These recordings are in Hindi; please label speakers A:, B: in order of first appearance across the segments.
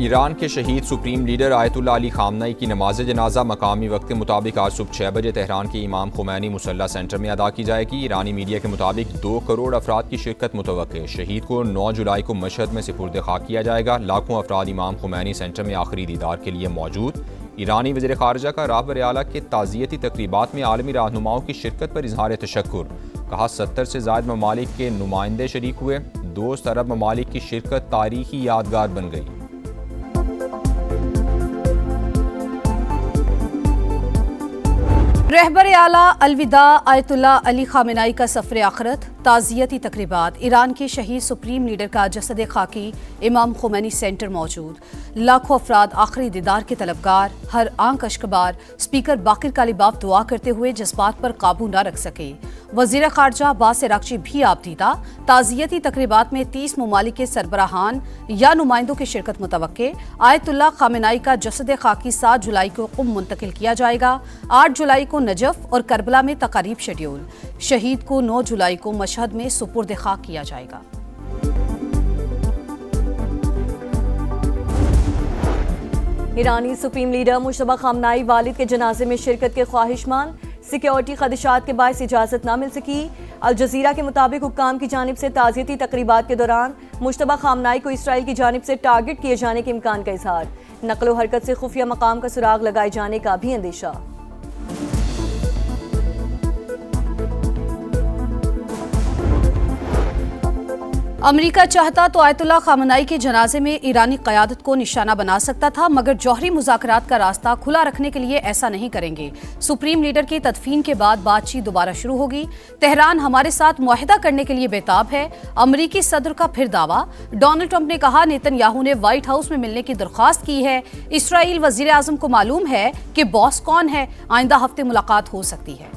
A: ईरान के शहीद सुप्रीम लीडर आयतुल्लाह अली खामनई की नमाज जनाजा मकामी वक्त के मुताबिक आज सुबह 6 बजे तेहरान के इमाम खुमैनी मुसल्ला सेंटर में अदा की जाएगी। ईरानी मीडिया के मुताबिक 2 करोड़ अफराद की शिरकत मुतवक्के। शहीद को 9 जुलाई को मशहद में सुपुर्द खाक किया जाएगा। लाखों अफराद इमाम खुमैनी सेंटर में आखिरी दीदार के लिए मौजूद। ईरानी वज़ीर ख़ारजा का राहबर आला के ताज़ियती तकरीबात में आलमी रहनुमाओं की शिरकत पर इजहार तशक्कुर। कहा 70 से ज़ायद ममालिक के नुमाइंदे शरीक हुए। दोस्त अरब ममालिक की शिरकत तारीखी यादगार बन गई।
B: रहबर आला अलविदा आयतुल्लाह अली खामेनाई का सफ़र आखिरत, ताज़ियती तकरीबात। ईरान के शहीद सुप्रीम लीडर का जसद खाकी इमाम खुमैनी सेंटर मौजूद। लाखों अफराद आखिरी दीदार के तलबगार। हर आंख अश्कबार। स्पीकर बाकिर कालीबाफ दुआ करते हुए जज्बात पर काबू न रख सके। वज़ीर ख़ारजा अब्बास अराग़ची भी आपदीदा। ताज़ियती तकरीबात में 30 ममालिक के सरबराहान या नुमाइंदों की शिरकत मुतवक्के। आयतुल्लाह खामेनाई का जसद खाकी 7 जुलाई को कुम मुंतकिल किया जाएगा। 8 जुलाई को नजफ और करबला में तकारीब शेड्यूल। शहीद को 9 जुलाई को मशहद में सुपुर्द खाक किया जाएगा।
C: ईरानी सुप्रीम लीडर मुश्तबा खामनाई वालिद के जनाजे में शिरकत के ख्वाहिशमंद। सिक्योरिटी खदशात के बायस इजाजत न मिल सकी। अल जजीरा के मुताबिक हुक्काम की जानिब से ताज़ियती तकरीबात के दौरान मुश्तबा खामनाई को इसराइल की जानिब से टारगेट किए जाने के इम्कान का इजहार। नकलो हरकत से खुफिया मकाम का सुराग लगाए जाने का भी अंदेशा।
B: अमेरिका चाहता तो आयतुल्लाह खामेनाई के जनाजे में ईरानी क़यादत को निशाना बना सकता था, मगर जौहरी मुज़ाकरात का रास्ता खुला रखने के लिए ऐसा नहीं करेंगे। सुप्रीम लीडर की तदफीन के बाद बातचीत दोबारा शुरू होगी। तेहरान हमारे साथ मुआहिदा करने के लिए बेताब है। अमरीकी सदर का फिर दावा। डोनाल्ड ट्रंप ने कहा नेतन्याहू ने व्हाइट हाउस में मिलने की दरख्वास्त की है। इसराइल वज़ीर आज़म को मालूम है कि बॉस कौन है। आइंदा हफ्ते मुलाकात हो सकती है।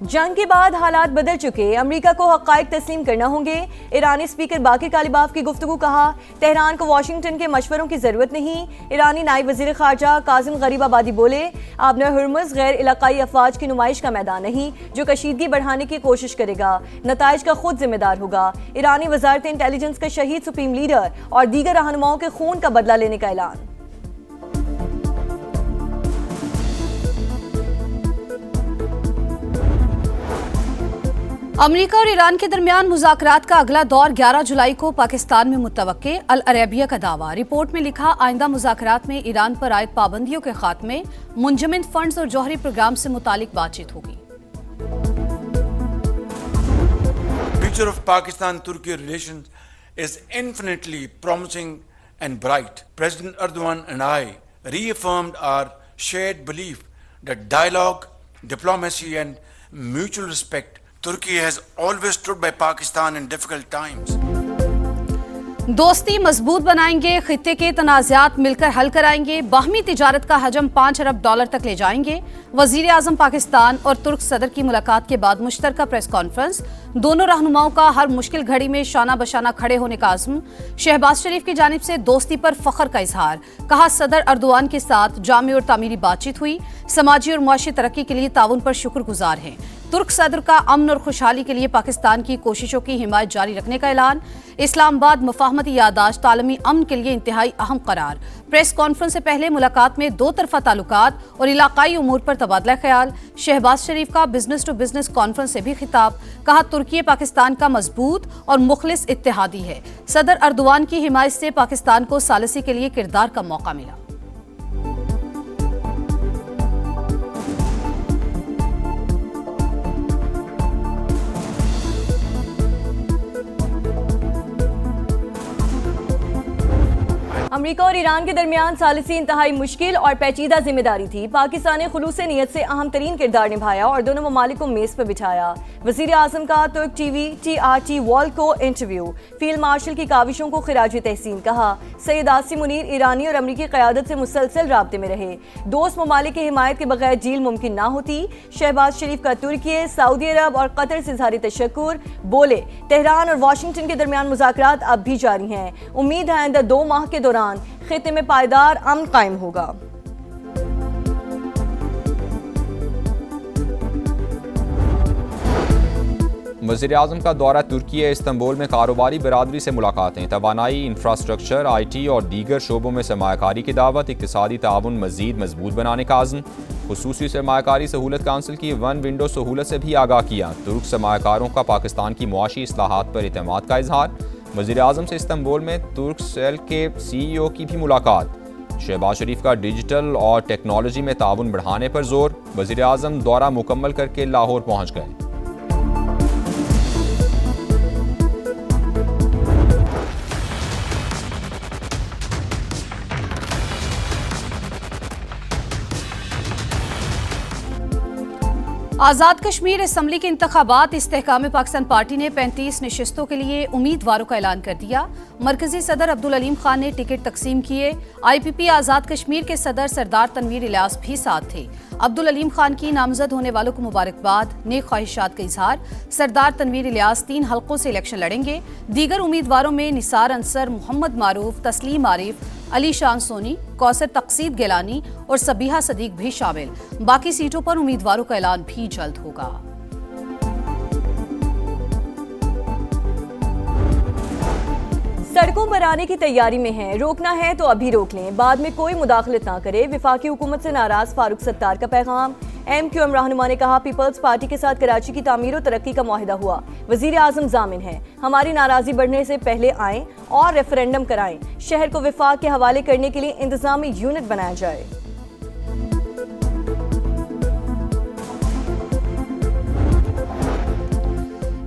C: जंग के बाद हालात बदल चुके। अमेरिका को हक़ाइक़ तस्लीम करना होंगे। ईरानी स्पीकर बाकिर कालीबाफ की गुफ्तगू। कहा तेहरान को वाशिंगटन के मशवरों की जरूरत नहीं। ईरानी नायब वज़ीर ख़ारजा कासिम गरीबाबादी बोले आबना हुर्मुज़ गैर इलाक़ाई अफ़वाज की नुमाइश का मैदान नहीं जो कशीदगी बढ़ाने की कोशिश करेगा, नताइज का खुद जिम्मेदार होगा। ईरानी वज़ारत इंटेलिजेंस का शहीद सुप्रीम लीडर और दीगर रहनुमाओं के खून का बदला लेने का ऐलान।
B: अमेरिका और ईरान के दरमियान मुज़ाकरात का अगला दौर 11 जुलाई को पाकिस्तान में मुत्तवक्के। अल अरेबिया का दावा। रिपोर्ट में लिखा आइंदा मुज़ाकरात में ईरान पर आयद पाबंदियों के खात्मे, मुंजमद फंड्स और जौहरी प्रोग्राम से मुतालिक बातचीत होगी।
D: Future of Pakistan-Turkey relations is infinitely promising and bright. President Erdogan and I reaffirmed our shared belief that dialogue, diplomacy and mutual respect Turkey has always stood by Pakistan in difficult times.
B: दोस्ती मजबूत बनाएंगे। खित्ते के तनाज़ात मिलकर हल कराएंगे। बाहमी तिजारत का हजम $5 अरब तक ले जाएंगे। वज़ीर आज़म पाकिस्तान और तुर्क सदर की मुलाकात के बाद मुश्तरका प्रेस कॉन्फ्रेंस। दोनों रहनुमाओं का हर मुश्किल घड़ी में शाना बशाना खड़े होने का आज़म। शहबाज शरीफ की जानिब से दोस्ती पर फख्र का इजहार। कहा सदर अर्दोआन के साथ जामी और तामीरी बातचीत हुई। समाजी और मुआशी तरक्की के लिए ताउन पर शुक्रगुजार हैं। तुर्क सदर का अमन और खुशहाली के लिए पाकिस्तान की कोशिशों की हिमायत जारी रखने का ऐलान। इस्लामाबाद मफाहमती यादाश्त आलमी अमन के लिए इंतहाई अहम करार। प्रेस कॉन्फ्रेंस से पहले मुलाकात में 2 तरफा ताल्लुकात और इलाकाई उमूर पर तबादला ख्याल। शहबाज शरीफ का बिजनेस टू बिजनेस कॉन्फ्रेंस से भी खिताब। कहा तुर्की पाकिस्तान का मजबूत और मुखलिस इत्तेहादी है। सदर अर्दोआन की हिमायत से पाकिस्तान को सालिसी के लिए किरदार का मौका मिला।
C: अमेरिका और ईरान के दरमियान सालिसी इंतहाई मुश्किल और पेचीदा जिम्मेदारी थी। पाकिस्तान ने खुलूस नीयत से अहम तरीन किरदार निभाया और दोनों ममालिक को मेज पर बिठाया। वज़ीर आज़म का तुर्क टीवी TRT वॉल को इंटरव्यू। फील्ड मार्शल की काविशों को खिराज तहसीन। कहा सैयद आसिम मुनीर ईरानी और अमरीकी क़यादत से मुसलसल राब्ते में रहे। दोस्त ममालिक की हिमायत के बगैर डील मुमकिन ना होती। शहबाज शरीफ का तुर्की, सऊदी अरब और कतर से इज़हार तशक्कुर। बोले तेहरान और वाशिंगटन के दरमियान मुज़ाकरात अब भी जारी हैं। उम्मीद है आइंदा 2 माह के दौरान खित्ते में पायदार अमन कायम होगा।
A: वज़ीर-ए-आज़म का दौरा तुर्की इस्तंबुल में कारोबारी बरादरी से मुलाकातें, तवानाई, इंफ्रास्ट्रक्चर, IT और दीगर शोबों में सरमायाकारी की दावत, इक़्तिसादी ताउन मज़ीद मजबूत बनाने का आज़म। खुसूसी सरमायाकारी सहूलत काउंसिल की वन विंडो सहूलत से भी आगाह किया। तुर्क सरमायाकारों का पाकिस्तान की मुआशी इस्लाहात पर एतमाद का इजहार। वज़ीर-ए-आज़म से इस्तंबुल में तुर्क सेल के CEO की भी मुलाकात। शहबाज शरीफ का डिजिटल और टेक्नोलॉजी में ताउन बढ़ाने पर जोर। वज़ीर-ए-आज़म दौरा मुकम्मल करके लाहौर पहुँच गए।
B: आज़ाद कश्मीर असम्बली के इंतखाबात इस्तेहकाम पाकिस्तान पार्टी ने 35 नशिस्तों के लिए उम्मीदवारों का ऐलान कर दिया। मरकजी सदर अब्दुल अलीम खान ने टिकट तकसीम किए। IPP आज़ाद कश्मीर के सदर सरदार तनवीर इलियास भी साथ थे। अब्दुल अलीम खान की नामजद होने वालों को मुबारकबाद, नेक ख्वाहिशात का इजहार। सरदार तनवीर इलियास 3 हल्कों से इलेक्शन लड़ेंगे। दीगर उम्मीदवारों में निसार अंसर, मोहम्मद मारूफ, तस्लीम आरिफ, अली शान सोनी, कौसर तकसीद गिलानी और सबीहा सदीक भी शामिल। बाकी सीटों पर उम्मीदवारों का ऐलान भी जल्द होगा।
C: सड़कों पर आने की तैयारी में हैं, रोकना है तो अभी रोक लें, बाद में कोई मुदाखलत ना करे। विफाकी हुकूमत से नाराज फारूक सत्तार का पैगाम। MQM रहनुमा ने कहा, पीपल्स पार्टी के साथ कराची की तामीर और तरक्की का मुआहिदा हुआ। वजीर आजम जामिन है, हमारी नाराजगी बढ़ने से पहले आएं और रेफरेंडम कराएं। शहर को विफाक के हवाले करने के लिए इंतजामी यूनिट बनाया जाए।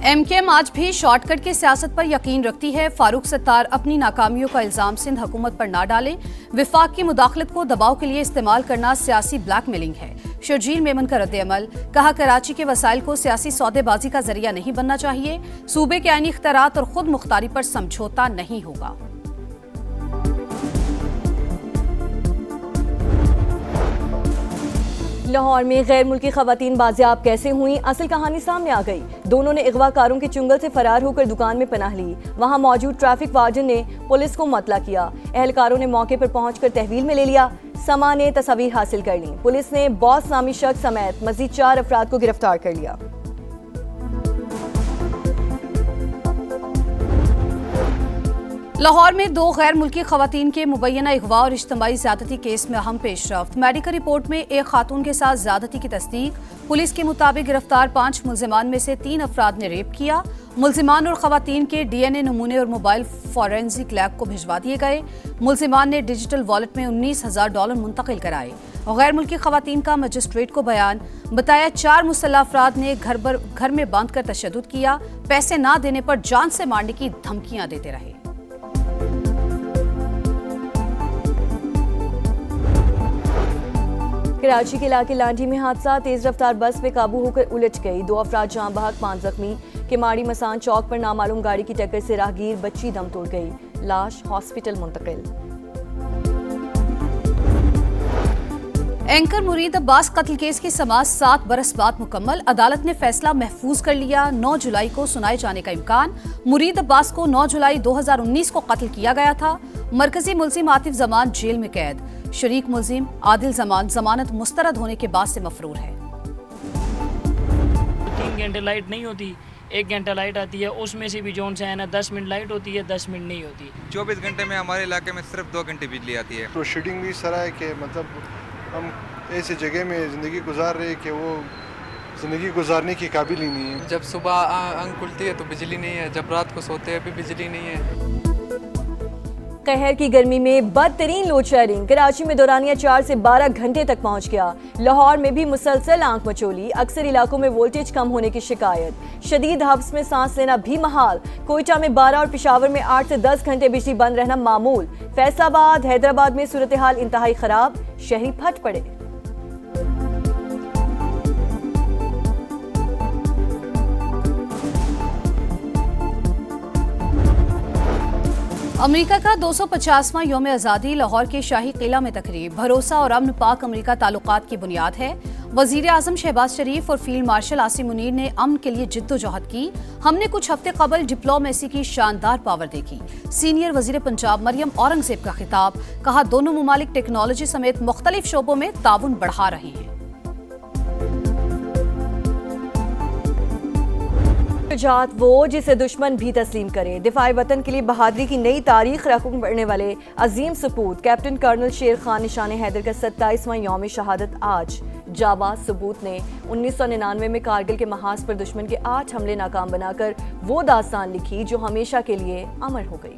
B: MKM आज भी शॉर्टकट की सियासत पर यकीन रखती है। फारूक सत्तार अपनी नाकामियों का इल्जाम सिंध हुकूमत पर ना डालें। विफाक की मुदाखलत को दबाव के लिए इस्तेमाल करना सियासी ब्लैकमेलिंग है। शर्जील मेमन का रद्द-ए-अमल, कहा, कराची के वसाइल को सियासी सौदेबाजी का जरिया नहीं बनना चाहिए। सूबे के आईनी इख्तियारात और खुद मुख्तारी पर समझौता नहीं होगा।
C: लाहौर में गैर मुल्की खवातीन बाजियाब कैसे हुई, असल कहानी सामने आ गई। दोनों ने अगवाकारों के चुंगल से फरार होकर दुकान में पनाह ली। वहां मौजूद ट्रैफिक वार्डन ने पुलिस को मतला किया। एहलकारों ने मौके पर पहुंचकर तहवील में ले लिया। समा ने तस्वीर हासिल कर ली। पुलिस ने बॉस नामी शख्स समेत मजीद 4 अफराद को गिरफ्तार कर लिया।
B: लाहौर में 2 गैर मुल्की खवातीन के मुबैना अगवा और इज्तिमाई ज़्यादती केस में अहम पेशरफ्त। मेडिकल रिपोर्ट में एक खातून के साथ ज़्यादती की तस्दीक। पुलिस के मुताबिक गिरफ्तार 5 मुल्जिमान में से 3 अफराद ने रेप किया। मुल्जिमान और खवातीन के DNA नमूने और मोबाइल फॉरेंसिक लैब को भिजवा दिए गए। मुल्जिमान ने डिजिटल वॉलेट में $19,000 मुंतकिल कराए। गैर मुल्की खवातीन का मजिस्ट्रेट को बयान, बताया 4 मुसल्लह अफराद ने घर में बांध कर तशद्दुद किया। पैसे ना देने पर जान से मारने की धमकियां देते रहे।
C: कराची के इलाके लांडी में हादसा, तेज रफ्तार बस पे काबू होकर उलट गई। 2 अफराद जाँ बहक, 5 जख्मी। केमाड़ी मसान चौक पर नामालूम गाड़ी की टक्कर से राहगीर बच्ची दम तोड़ गई। लाश हॉस्पिटल मुंतकिल।
B: एंकर मुरीद अब्बास कत्ल केस की समाअत 7 बरस बाद मुकम्मल। अदालत ने फैसला महफूज कर लिया। 9 जुलाई को सुनाए जाने का इम्कान। मुरीद अब्बास को 9 जुलाई 2019 को कत्ल किया गया था। मरकजी मुल्जिम आतिफ जमान जेल में कैद। शरीक मुल्जिम आदिल जमान जमानत मुस्तरद होने के बाद से मफरूर है।
E: 3 घंटे लाइट नहीं होती, 1 घंटा लाइट आती है, उसमें से भी जोन से है ना 10 मिनट लाइट होती है, 10 मिनट नहीं होती।
F: 24 घंटे में हमारे इलाके में सिर्फ 2 घंटे बिजली आती है।
G: प्रोसीडिंग भी सर है कि मतलब हम ऐसी जगह में ज़िंदगी गुजार रहे कि वो ज़िंदगी गुजारने की काबिल ही नहीं है।
H: जब सुबह आँख खुलती है तो बिजली नहीं है, जब रात को सोते हैं भी बिजली नहीं है।
C: कहर की गर्मी में बदतरीन लोड शेडिंग। कराची में दौरानिया 4 से 12 घंटे तक पहुंच गया। लाहौर में भी मुसलसल आंख मचोली। अक्सर इलाकों में वोल्टेज कम होने की शिकायत। शदीद हब्स में सांस लेना भी महाल। कोयटा में 12 और पेशावर में 8 से 10 घंटे बिजली बंद रहना मामूल। फैसलाबाद, हैदराबाद में सूरत हाल इंतहाई खराब। शहरी फट पड़े।
B: अमेरिका का 250वां यौम आज़ादी। लाहौर के शाही किला में तकरीब। भरोसा और अमन पाक अमेरिका ताल्लुकात की बुनियाद है। वजीर आजम शहबाज शरीफ और फील्ड मार्शल आसिम मुनीर ने अमन के लिए जिद्दोजहद की। हमने कुछ हफ्ते कबल डिप्लोमेसी की शानदार पावर देखी। सीनियर वजीर पंजाब मरियम औरंगजेब का खिताब, कहा, दोनों मुमालिक टेक्नोलॉजी समेत मुख्तलिफ शोबों में ताउन बढ़ा रहे हैं।
C: शुजाअत वो जिसे दुश्मन भी तस्लीम करे। दिफाई वतन के लिए बहादुरी की नई तारीख रकम पढ़ने वाले अजीम सपूत कैप्टन कर्नल शेर खान निशान हैदर का 27वां यौम शहादत आज। जाबाज सपूत ने 1999 में कारगिल के महाज पर दुश्मन के 8 हमले नाकाम बनाकर वो दास्तान लिखी जो हमेशा के लिए अमर हो गई।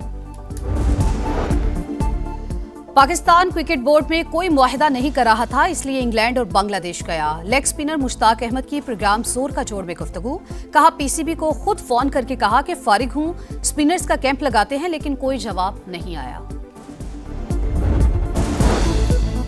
B: पाकिस्तान क्रिकेट बोर्ड में कोई मुआहिदा नहीं कर रहा था, इसलिए इंग्लैंड और बांग्लादेश गया। लेग स्पिनर मुश्ताक अहमद की प्रोग्राम जोर का जोड़ में गुफ्तगू। कहा पीसीबी को खुद फोन करके कहा कि फारिग हूं, स्पिनर्स का कैंप लगाते हैं, लेकिन कोई जवाब नहीं आया।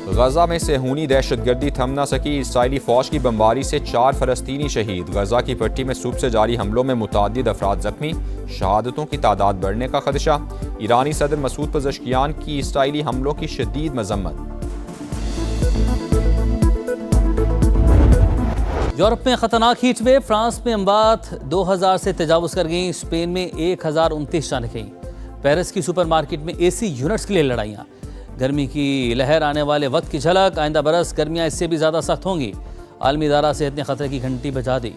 A: गजा में सेहूनी दहशतगर्दी थम न सकी। इसराइली फौज की बमबारी से 4 फलस्तीनी शहीद। गजा की पट्टी में सुबह से जारी हमलों में मुतअद्दिद अफराद जख्मी। शहादतों की तादाद बढ़ने का खदशा। ईरानी सदर मसूद पज़ेश्कियान की इसराइली हमलों की शदीद मजम्मत।
I: यूरोप में खतरनाक हीट वेव। फ्रांस में अमवात 2000 से तजावुज कर गई। स्पेन में 1029 जानें गईं। पेरिस की सुपरमार्केट में एसी यूनिट्स के लिए लड़ाइयाँ। गर्मी की लहर आने वाले वक्त की झलक। आइंदा बरस गर्मियाँ इससे भी ज़्यादा सख्त होंगी। आलमी इदारा सेहत ने खतरे की घंटी बजा दी।